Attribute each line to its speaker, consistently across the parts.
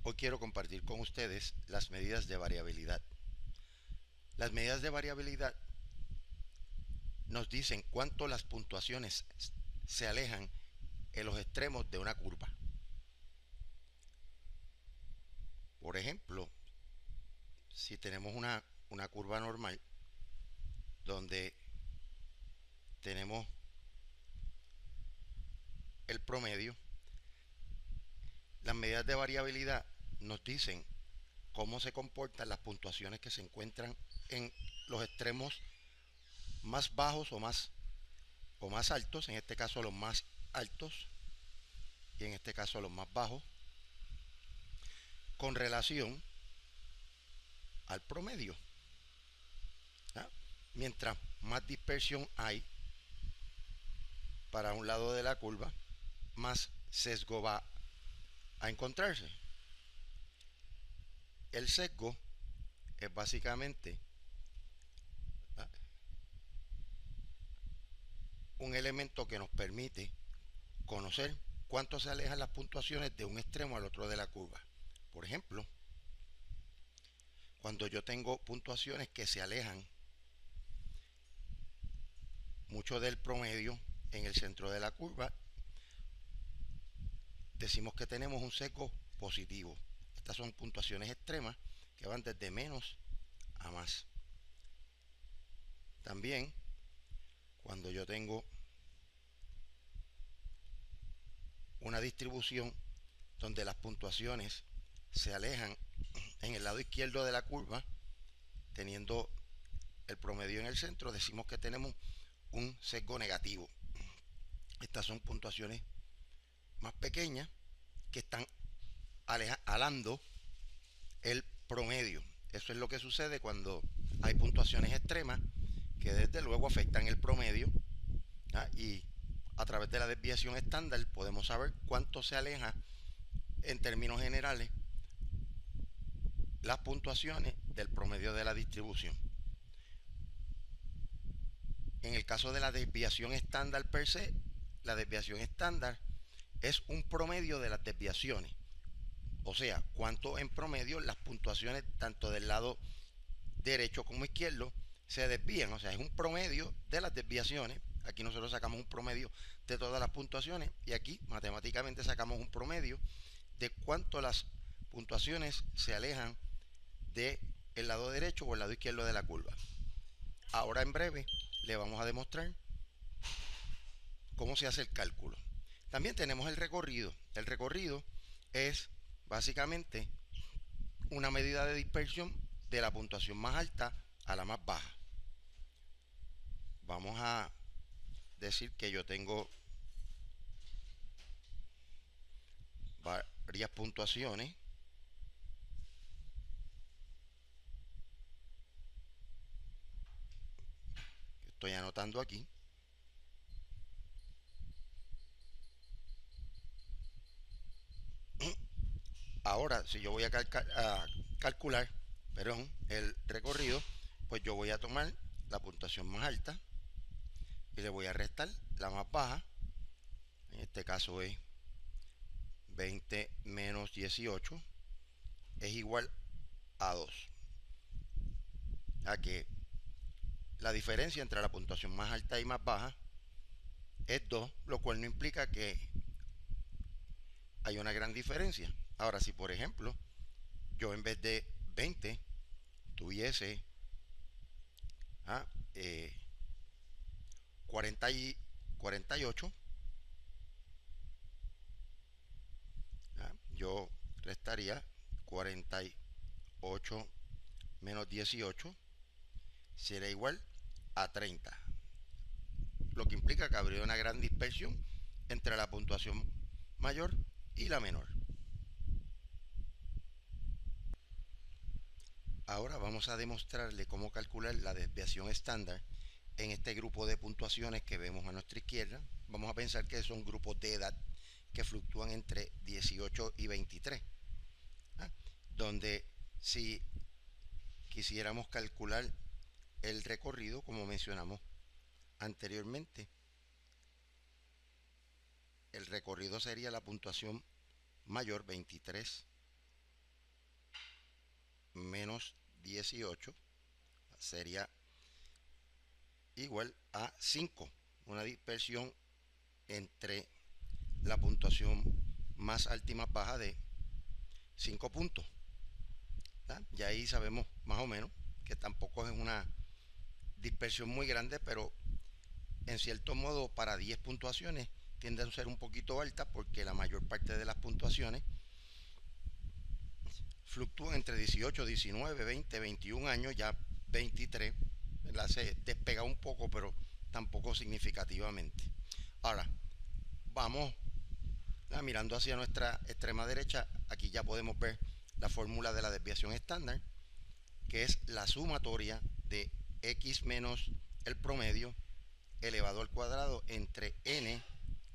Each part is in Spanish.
Speaker 1: Hoy quiero compartir con ustedes las medidas de variabilidad. Las medidas de variabilidad nos dicen cuánto las puntuaciones se alejan en los extremos de una curva. Por ejemplo, si tenemos una curva normal donde tenemos el promedio, las medidas de variabilidad nos dicen cómo se comportan las puntuaciones que se encuentran en los extremos más bajos o más altos, en este caso los más altos y en este caso los más bajos, con relación al promedio. ¿Ah? Mientras más dispersión hay para un lado de la curva, más sesgo va a encontrarse. El sesgo es básicamente un elemento que nos permite conocer cuánto se alejan las puntuaciones de un extremo al otro de la curva. Por ejemplo, cuando yo tengo puntuaciones que se alejan mucho del promedio en el centro de la curva, decimos que tenemos un sesgo positivo. Estas son puntuaciones extremas que van desde menos a más. También, cuando yo tengo una distribución donde las puntuaciones se alejan en el lado izquierdo de la curva, teniendo el promedio en el centro, decimos que tenemos un sesgo negativo. Estas son puntuaciones más pequeñas que están alando el promedio. Eso es lo que sucede cuando hay puntuaciones extremas que desde luego afectan el promedio, y a través de la desviación estándar podemos saber cuánto se aleja en términos generales las puntuaciones del promedio de la distribución. En el caso de la desviación estándar per se, la desviación estándar es un promedio de las desviaciones, o sea, cuánto en promedio las puntuaciones tanto del lado derecho como izquierdo se desvían, o sea, es un promedio de las desviaciones. Aquí nosotros sacamos un promedio de todas las puntuaciones y aquí matemáticamente sacamos un promedio de cuánto las puntuaciones se alejan del lado derecho o el lado izquierdo de la curva. Ahora en breve le vamos a demostrar cómo se hace el cálculo. También tenemos el recorrido. El recorrido es básicamente una medida de dispersión de la puntuación más alta a la más baja. Vamos a decir que yo tengo varias puntuaciones. Estoy anotando aquí. Ahora, si yo voy a calcular el recorrido, pues yo voy a tomar la puntuación más alta y le voy a restar la más baja. En este caso es 20 menos 18 es igual a 2. A que la diferencia entre la puntuación más alta y más baja es 2, lo cual no implica que hay una gran diferencia. Ahora, si por ejemplo yo en vez de 20 tuviese 48, yo restaría 48 menos 18 será igual a 30, lo que implica que habría una gran dispersión entre la puntuación mayor y la menor. Ahora vamos a demostrarle cómo calcular la desviación estándar en este grupo de puntuaciones que vemos a nuestra izquierda. Vamos a pensar que son grupos de edad que fluctúan entre 18 y 23, donde si quisiéramos calcular el recorrido, como mencionamos anteriormente, el recorrido sería la puntuación mayor, 23, menos 18 sería igual a 5. Una dispersión entre la puntuación más alta y más baja de 5 puntos. ¿Tá? Ya ahí sabemos más o menos que tampoco es una dispersión muy grande, pero en cierto modo para 10 puntuaciones tienden a ser un poquito altas porque la mayor parte de las puntuaciones fluctúan entre 18, 19, 20, 21 años, ya 23 la se despega un poco, pero tampoco significativamente. Ahora, vamos mirando hacia nuestra extrema derecha, aquí ya podemos ver la fórmula de la desviación estándar, que es la sumatoria de x menos el promedio elevado al cuadrado entre n,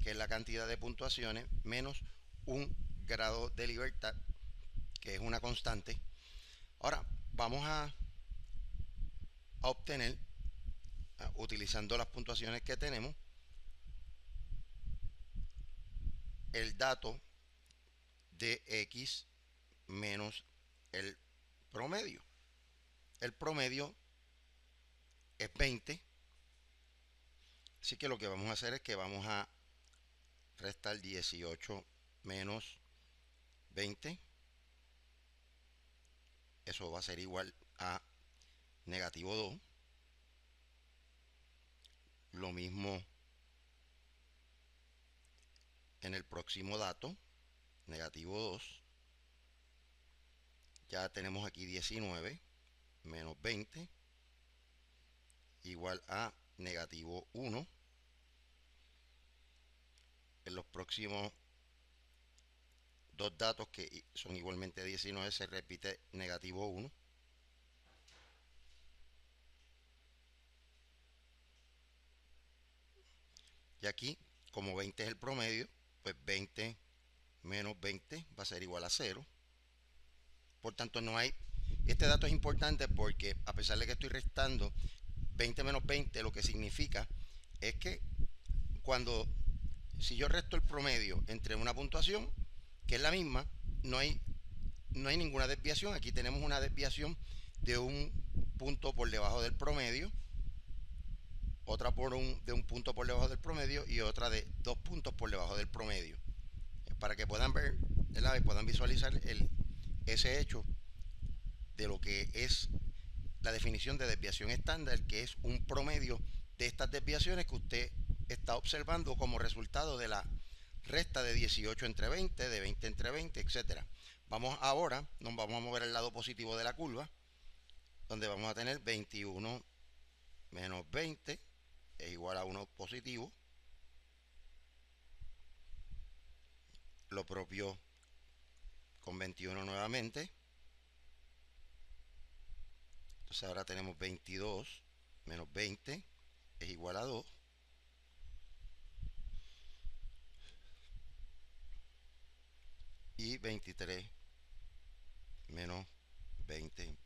Speaker 1: que es la cantidad de puntuaciones, menos un grado de libertad, que es una constante. Ahora vamos a obtener, utilizando las puntuaciones que tenemos, el dato de x menos el promedio. El promedio es 20, así que lo que vamos a hacer es que vamos a restar 18 menos 20. Eso va a ser igual a negativo 2. Lo mismo en el próximo dato, negativo 2. Ya tenemos aquí 19 menos 20 igual a negativo 1. En los próximos dos datos, que son igualmente 19, se repite negativo 1. Y aquí, como 20 es el promedio, pues 20 menos 20 va a ser igual a 0. Por tanto, no hay... Este dato es importante porque a pesar de que estoy restando 20 menos 20, lo que significa es que si yo resto el promedio entre una puntuación, que es la misma, no hay ninguna desviación. Aquí tenemos una desviación de un punto por debajo del promedio, otra de un punto por debajo del promedio y otra de 2 puntos por debajo del promedio. Para que puedan ver, puedan visualizar ese hecho de lo que es la definición de desviación estándar, que es un promedio de estas desviaciones que usted está observando como resultado de la resta de 18 entre 20, de 20 entre 20, etcétera. Ahora nos vamos a mover al lado positivo de la curva, donde vamos a tener 21 menos 20 es igual a 1 positivo. Lo propio con 21 nuevamente. Entonces ahora tenemos 22 menos 20 es igual a 2. Y 23 menos 20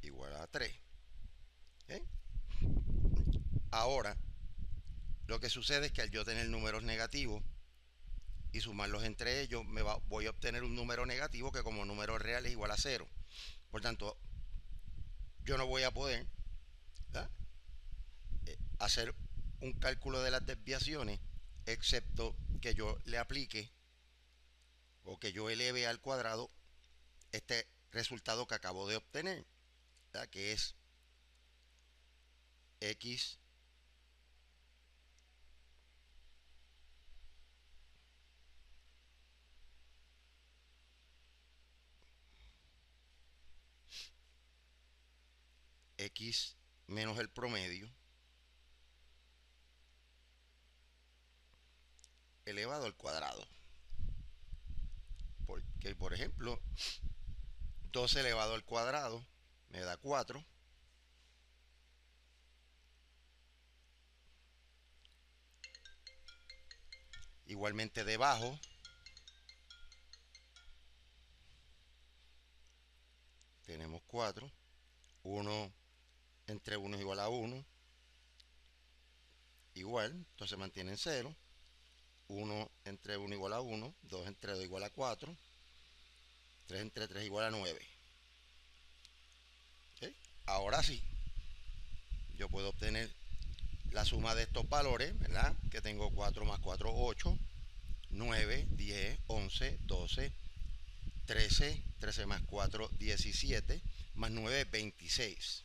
Speaker 1: igual a 3. ¿Okay? Ahora, lo que sucede es que al yo tener números negativos y sumarlos entre ellos, voy a obtener un número negativo que como número real es igual a 0. Por tanto, yo no voy a poder hacer un cálculo de las desviaciones, excepto que yo le aplique o que yo eleve al cuadrado este resultado que acabo de obtener, que es x menos el promedio elevado al cuadrado. Porque, por ejemplo, 2 elevado al cuadrado me da 4. Igualmente debajo tenemos 4. 1 entre 1 es igual a 1. Igual, entonces mantiene en 0. 1 entre 1 igual a 1. 2 entre 2 igual a 4. 3 entre 3 igual a 9. ahora sí, yo puedo obtener la suma de estos valores, ¿verdad? Que tengo 4 más 4, 8, 9, 10, 11, 12, 13, 13 más 4, 17, más 9, 26.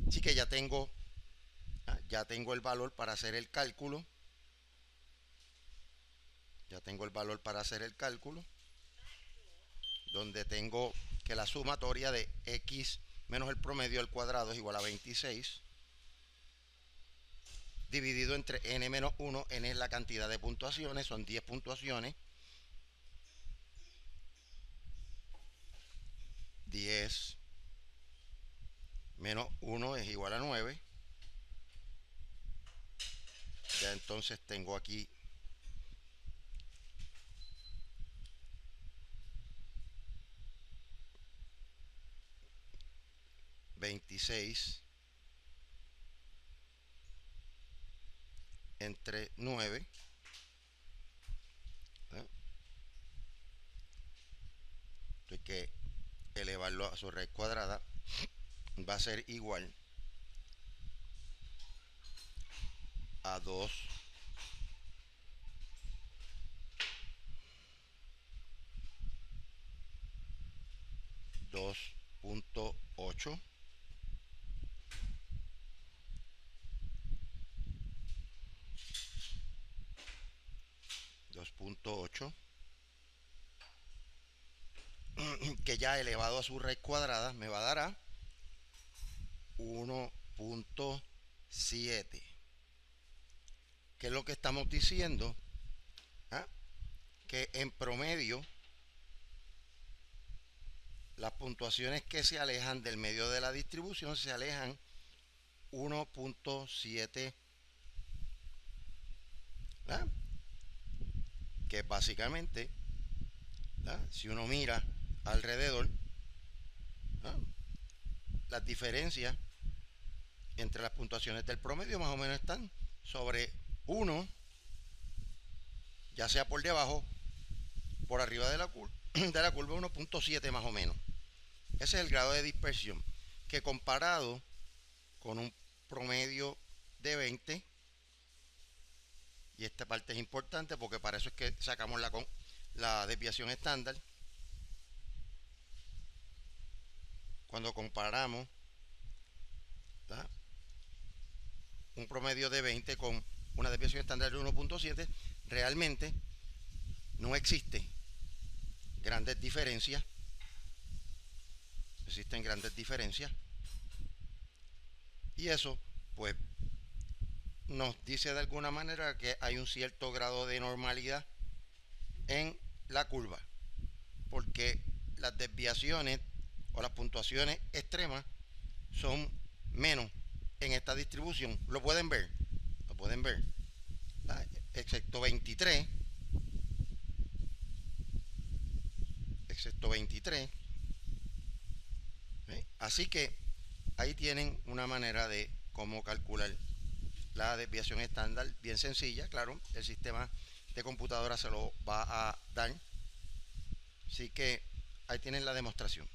Speaker 1: Así que ya tengo el valor para hacer el cálculo. Ya tengo el valor para hacer el cálculo. Donde tengo que la sumatoria de x menos el promedio al cuadrado es igual a 26. Dividido entre n menos 1. N es la cantidad de puntuaciones. Son 10 puntuaciones. 10 menos 1 es igual a 9. Ya entonces tengo aquí 26 entre 9. ¿Eh? Hay que elevarlo a su raíz cuadrada. Va a ser igual a 2.8 2.8, que ya elevado a su raíz cuadrada me va a dar a 1.7. ¿Qué es lo que estamos diciendo? ¿Ah? Que en promedio las puntuaciones que se alejan del medio de la distribución se alejan 1.7, ¿ah? Que básicamente, ¿ah? Si uno mira alrededor, ¿ah? Las diferencias entre las puntuaciones del promedio más o menos están sobre 1, ya sea por debajo, por arriba de la curva 1.7 más o menos. Ese es el grado de dispersión, que comparado con un promedio de 20, y esta parte es importante porque para eso es que sacamos la desviación estándar. Cuando comparamos, ¿tá?, un promedio de 20 con una desviación estándar de 1.7, realmente no existe grandes diferencias. Existen grandes diferencias. Y eso, pues, nos dice de alguna manera que hay un cierto grado de normalidad en la curva. Porque las desviaciones o las puntuaciones extremas son menos en esta distribución. Lo pueden ver. Lo pueden ver. Excepto 23. Excepto 23. Así que ahí tienen una manera de cómo calcular la desviación estándar, bien sencilla, claro, el sistema de computadora se lo va a dar. Así que ahí tienen la demostración.